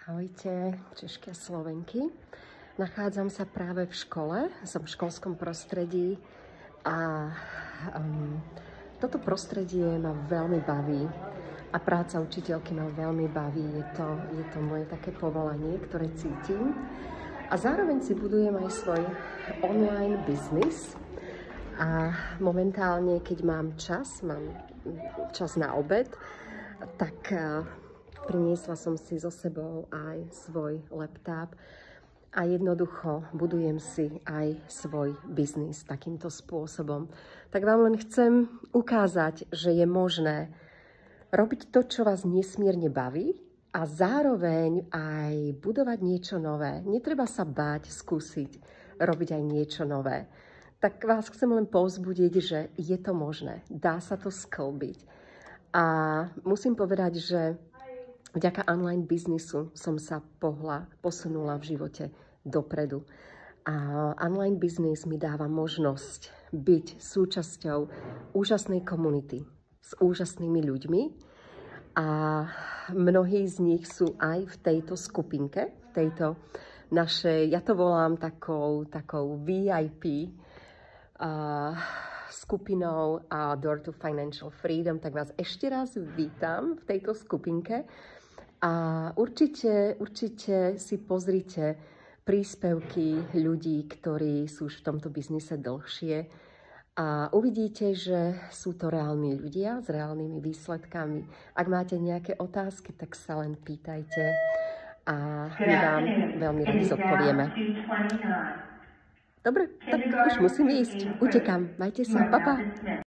Ahojte, Češky a Slovenky. Nachádzam sa práve v škole, som v školskom prostredí a toto prostredie ma veľmi baví a práca učiteľky ma veľmi baví. Je to moje také povolanie, ktoré cítim. A zároveň si budujem aj svoj online biznis. A momentálne, keď mám čas na obed, tak priniesla som si so sebou aj svoj laptop a jednoducho budujem si aj svoj biznis takýmto spôsobom. Tak vám len chcem ukázať, že je možné robiť to, čo vás nesmierne baví a zároveň aj budovať niečo nové. Netreba sa báť skúsiť robiť aj niečo nové. Tak vás chcem len povzbudiť, že je to možné. Dá sa to sklbiť. A musím povedať, že vďaka online biznisu som sa posunula v živote dopredu. A online biznis mi dáva možnosť byť súčasťou úžasnej komunity s úžasnými ľuďmi. A mnohí z nich sú aj v tejto skupinke, v tejto našej, ja to volám takou VIP skupinou Door to Financial Freedom. Tak vás ešte raz vítam v tejto skupinke. A určite si pozrite príspevky ľudí, ktorí sú už v tomto biznise dlhšie a uvidíte, že sú to reálni ľudia s reálnymi výsledkami. Ak máte nejaké otázky, tak sa len pýtajte a my vám veľmi radi zodpovieme. Dobre, tak už musím ísť. Utekám. Majte sa. Pa, pa.